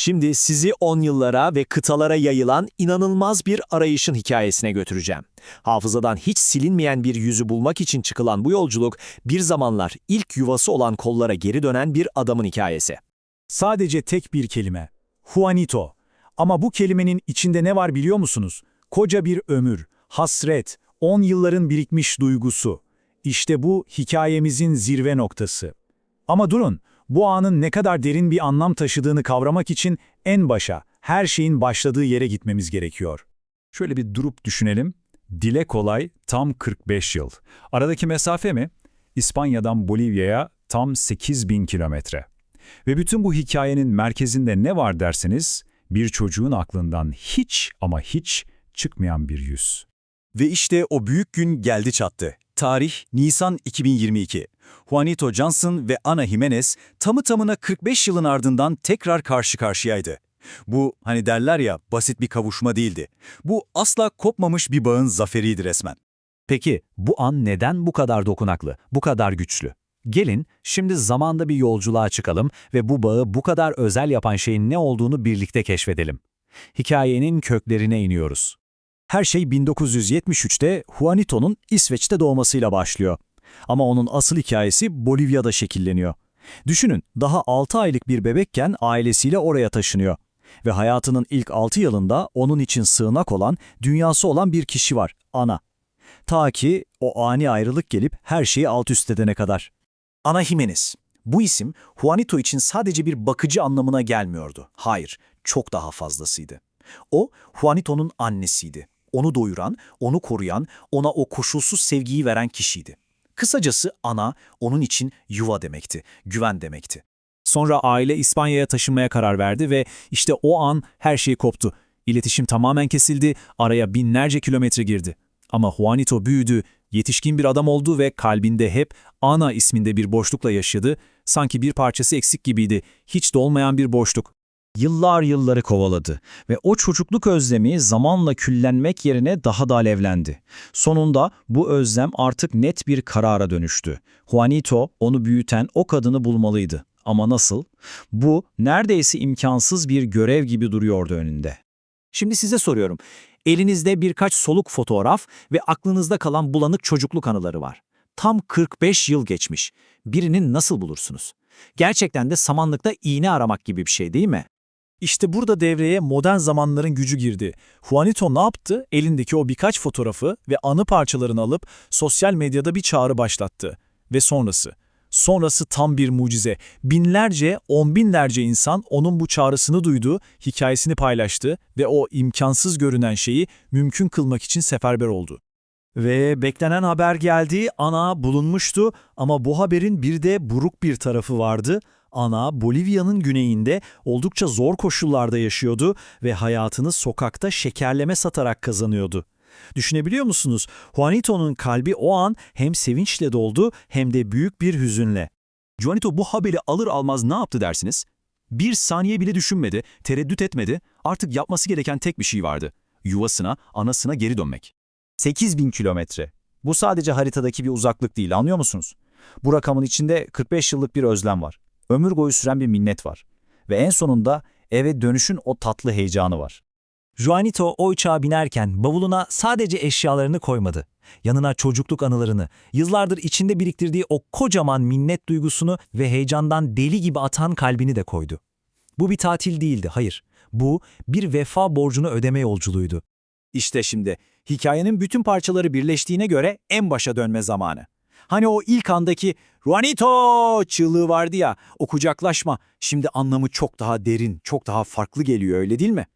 Şimdi sizi 10 yıllara ve kıtalara yayılan inanılmaz bir arayışın hikayesine götüreceğim. Hafızadan hiç silinmeyen bir yüzü bulmak için çıkılan bu yolculuk, bir zamanlar ilk yuvası olan kollara geri dönen bir adamın hikayesi. Sadece tek bir kelime. Juanito. Ama bu kelimenin içinde ne var biliyor musunuz? Koca bir ömür, hasret, 10 yılların birikmiş duygusu. İşte bu hikayemizin zirve noktası. Ama durun, bu anın ne kadar derin bir anlam taşıdığını kavramak için en başa, her şeyin başladığı yere gitmemiz gerekiyor. Şöyle bir durup düşünelim. Dile kolay tam 45 yıl. Aradaki mesafe mi? İspanya'dan Bolivya'ya tam 8.000 kilometre. Ve bütün bu hikayenin merkezinde ne var derseniz, bir çocuğun aklından hiç ama hiç çıkmayan bir yüz. Ve işte o büyük gün geldi çattı. Tarih Nisan 2022. Juanito Johnson ve Ana Jimenez tamı tamına 45 yılın ardından tekrar karşı karşıyaydı. Bu hani derler ya basit bir kavuşma değildi. Bu asla kopmamış bir bağın zaferiydi resmen. Peki bu an neden bu kadar dokunaklı, bu kadar güçlü? Gelin şimdi zamanda bir yolculuğa çıkalım ve bu bağı bu kadar özel yapan şeyin ne olduğunu birlikte keşfedelim. Hikayenin köklerine iniyoruz. Her şey 1973'te Juanito'nun İsveç'te doğmasıyla başlıyor. Ama onun asıl hikayesi Bolivya'da şekilleniyor. Düşünün, daha 6 aylık bir bebekken ailesiyle oraya taşınıyor. Ve hayatının ilk 6 yılında onun için sığınak olan, dünyası olan bir kişi var, Ana. Ta ki o ani ayrılık gelip her şeyi alt üst edene kadar. Ana Jimenez. Bu isim Juanito için sadece bir bakıcı anlamına gelmiyordu. Hayır, çok daha fazlasıydı. O, Juanito'nun annesiydi. Onu doyuran, onu koruyan, ona o koşulsuz sevgiyi veren kişiydi. Kısacası ana, onun için yuva demekti, güven demekti. Sonra aile İspanya'ya taşınmaya karar verdi ve işte o an her şey koptu. İletişim tamamen kesildi, araya binlerce kilometre girdi. Ama Juanito büyüdü, yetişkin bir adam oldu ve kalbinde hep Ana isminde bir boşlukla yaşadı. Sanki bir parçası eksik gibiydi, hiç dolmayan bir boşluk. Yıllar yılları kovaladı ve o çocukluk özlemi zamanla küllenmek yerine daha da alevlendi. Sonunda bu özlem artık net bir karara dönüştü. Juanito onu büyüten o kadını bulmalıydı. Ama nasıl? Bu neredeyse imkansız bir görev gibi duruyordu önünde. Şimdi size soruyorum. Elinizde birkaç soluk fotoğraf ve aklınızda kalan bulanık çocukluk anıları var. Tam 45 yıl geçmiş. Birini nasıl bulursunuz? Gerçekten de samanlıkta iğne aramak gibi bir şey değil mi? İşte burada devreye modern zamanların gücü girdi. Juanito ne yaptı? Elindeki o birkaç fotoğrafı ve anı parçalarını alıp sosyal medyada bir çağrı başlattı. Ve sonrası. Sonrası tam bir mucize. Binlerce, on binlerce insan onun bu çağrısını duydu, hikayesini paylaştı ve o imkansız görünen şeyi mümkün kılmak için seferber oldu. Ve beklenen haber geldi, Ana bulunmuştu ama bu haberin bir de buruk bir tarafı vardı. Ana, Bolivya'nın güneyinde oldukça zor koşullarda yaşıyordu ve hayatını sokakta şekerleme satarak kazanıyordu. Düşünebiliyor musunuz? Juanito'nun kalbi o an hem sevinçle doldu hem de büyük bir hüzünle. Juanito bu haberi alır almaz ne yaptı dersiniz? Bir saniye bile düşünmedi, tereddüt etmedi. Artık yapması gereken tek bir şey vardı. Yuvasına, anasına geri dönmek. 8.000 kilometre. Bu sadece haritadaki bir uzaklık değil, anlıyor musunuz? Bu rakamın içinde 45 yıllık bir özlem var. Ömür boyu süren bir minnet var. Ve en sonunda eve dönüşün o tatlı heyecanı var. Juanito o uçağa binerken bavuluna sadece eşyalarını koymadı. Yanına çocukluk anılarını, yıllardır içinde biriktirdiği o kocaman minnet duygusunu ve heyecandan deli gibi atan kalbini de koydu. Bu bir tatil değildi, hayır. Bu bir vefa borcunu ödeme yolculuğuydu. İşte şimdi hikayenin bütün parçaları birleştiğine göre en başa dönme zamanı. Hani o ilk andaki Juanito çığlığı vardı ya, o kucaklaşma, şimdi anlamı çok daha derin, çok daha farklı geliyor, öyle değil mi?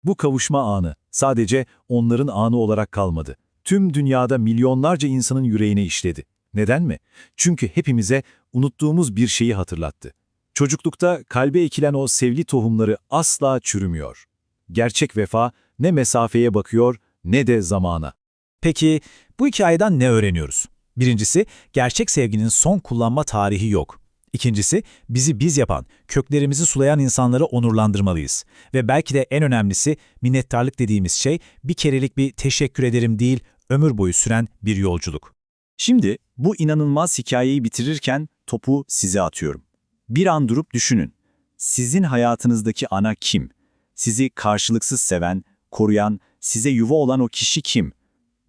Bu kavuşma anı sadece onların anı olarak kalmadı. Tüm dünyada milyonlarca insanın yüreğine işledi. Neden mi? Çünkü hepimize unuttuğumuz bir şeyi hatırlattı. Çocuklukta kalbe ekilen o sevgi tohumları asla çürümüyor. Gerçek vefa ne mesafeye bakıyor ne de zamana. Peki bu hikayeden ne öğreniyoruz? Birincisi, gerçek sevginin son kullanma tarihi yok. İkincisi, bizi biz yapan, köklerimizi sulayan insanları onurlandırmalıyız. Ve belki de en önemlisi, minnettarlık dediğimiz şey bir kerelik bir teşekkür ederim değil, ömür boyu süren bir yolculuk. Şimdi bu inanılmaz hikayeyi bitirirken topu size atıyorum. Bir an durup düşünün. Sizin hayatınızdaki ana kim? Sizi karşılıksız seven, koruyan, size yuva olan o kişi kim?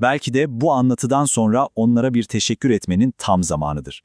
Belki de bu anlatıdan sonra onlara bir teşekkür etmenin tam zamanıdır.